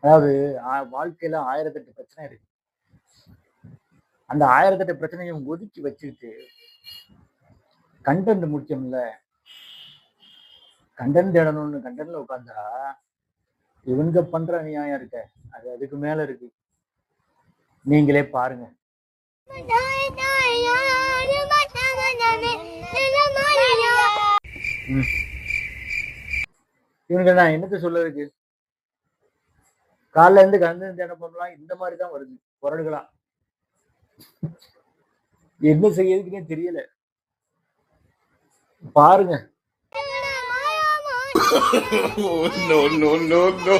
அதாவது வாழ்க்கையில 1008 பிரச்சனை இருக்கு. அந்த 1008 பிரச்சனையும் ஒதுக்கி வச்சுக்கிட்டு கண்டென்ட் முக்கியம்ல. கண்டென்ட் தேடணும்னு கண்டென்ட்ல உட்கார்ந்தா இவங்க பண்ற அநியாயம் இருக்க அது அதுக்கு மேல இருக்கு. நீங்களே பாருங்க. இவங்க நான் என்னத்த சொல்ல இருக்கு? காலைல இருந்து கண்டென்ட் தேட பண்ணலாம் இந்த மாதிரி தான் வருது குரடுகளா. என்ன செய்யறதுக்குன்னே தெரியல. பாருங்க. No, no, no, no.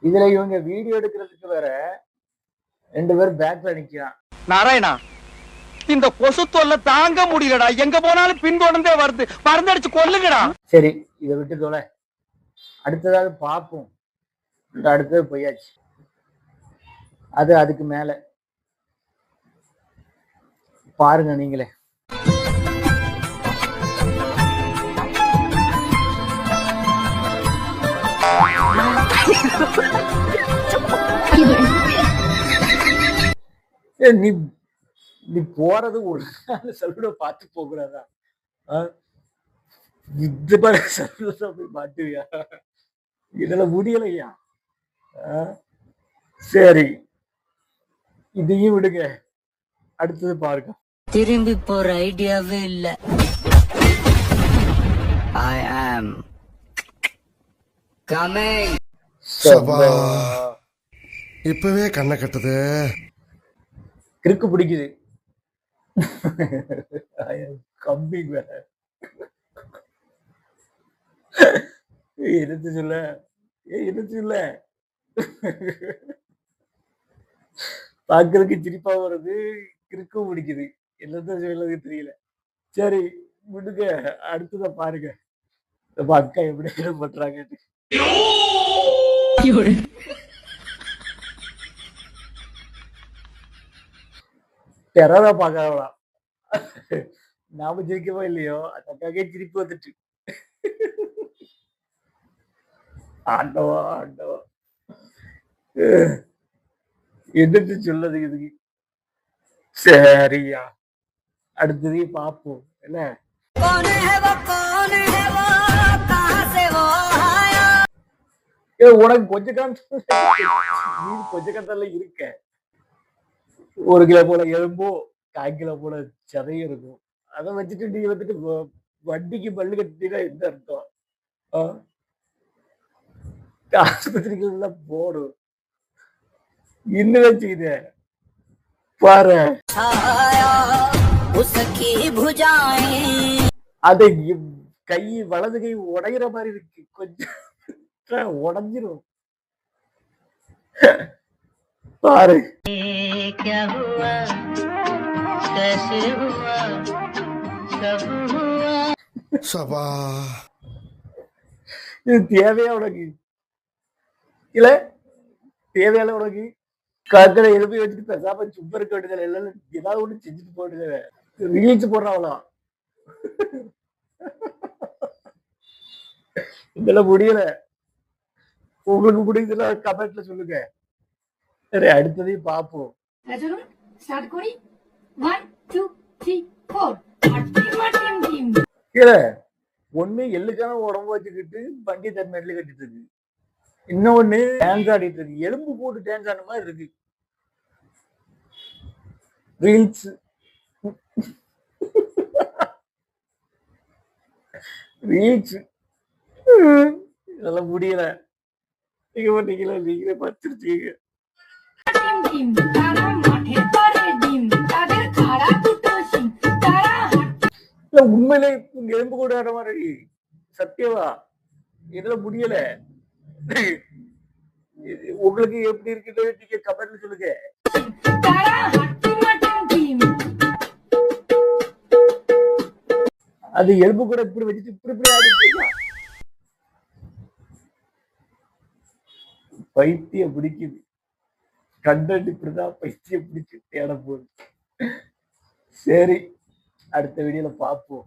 இதுல இவங்க வீடியோ எடுக்கிறதுக்கு வேற 2 பேர் பேக்ல நிக்கிறான். நாராயணா, இந்த கொசு தொல்லை தாங்க முடியலடா. எங்க போனாலும் பின்தொடர்ந்தே வருது. மருந்தடிச்சு கொல்லுங்கடா. சரி, இதை விட்டு தொலை. அடுத்ததாவது பார்ப்போம். அடுத்தது போயாச்சு. அது அதுக்கு மேல பாருங்க நீங்களே. நீ நீ போறது ஒரு சலுட பார்த்து போகிறாதா? இந்த மாதிரி சலுட போய் மாட்டுவியா? இதுல முடியலையா? சரி, இதையும் விடுங்க. அடுத்தது பாருங்க. திரும்பி போற ஐடியாவே இல்ல. I am coming. இப்பவே கண்ணை கட்டுது. கிறுக்கு பிடிக்குது. கம்பிங் வேற. என்னத்து சொல்ல? என்னத்து சொல்ல? பாக்குறதுக்கு சிரிப்பா வருது, கிறுக்கும் பிடிக்குது. என்னத்த சொல்லது தெரியல. சரி விடுங்க, அடுத்தத பாருங்க. நம்ம அக்கா எப்படி பண்றாங்க. டெரரா பாக்கலாம். நாம ஜெயிக்கவோ இல்லையோ அந்த அக்காக்கே சிரிப்பு வந்துட்டு. ஆண்டவா ஆண்டவா, என்னத்து சொல்லது இதுக்கு? சரியா, அடுத்ததையும் பார்ப்போம். என்ன உனக்கு கொஞ்ச காலத்துல இருக்க. 1 கிலோ போல எலும்போ 1/4 கிலோ போல சதையும் இருக்கும். அதை வச்சுட்டு நீ வந்துட்டு வண்டிக்கு பல்லு கட்டினா என்ன அர்த்தம்? ஆஸ்பத்திரிகள் போடும். இன்னும் வச்சுக்கிட்ட பாரு. அது கை வலது கை உடையிற மாதிரி இருக்கு. கொஞ்சம் உடஞ்சிரும் பாரு. இது தேவையா உனக்கு? இல்ல தேவையான உனக்கு? காக்கடை எழுப்பி வச்சுட்டு பேசாம சும்மா இருக்க வேண்டியது. எல்லாம் ஏதாவது ஒண்ணு செஞ்சுட்டு போடுங்க. ரீல்ஸ் போடுறாங்களா? இதெல்லாம் முடியல. உங்களுக்கு முடியுதுன்னா கமெண்ட்ல சொல்லுங்க. சரி, அடுத்ததையும் பார்ப்போம். ஒண்ணு எள்ளுக்கான உடம்பு வச்சுக்கிட்டு வண்டி தன்மையில கட்டிட்டு இருக்கு. இன்னொன்னு டான்ஸ் ஆடிட்டு இருக்கு. எலும்பு போட்டு டான்ஸ் ஆன மாதிரி இருக்கு. ரீல்ஸ் ரீல்ஸ் இதெல்லாம் முடியல. நீங்க பண்ணீங்களா? நீங்களே பார்த்துருச்சீங்க. உண்மையிலே எலும்பு கூட ஆட மாதிரி சத்தியவா இதுல முடியல. உங்களுக்கு எப்படி இருக்குது நீங்க கமெண்ட்ல சொல்லுங்க. அது எலும்பு கூட இப்படி வச்சுட்டு இப்படி ஆடிட்டு பைத்தியம் பிடிக்குது. கண்டென்ட் இப்படிதான் பைத்தியம் பிடிச்சு தேட போகுது. சரி, அடுத்த வீடியோல பார்ப்போம்.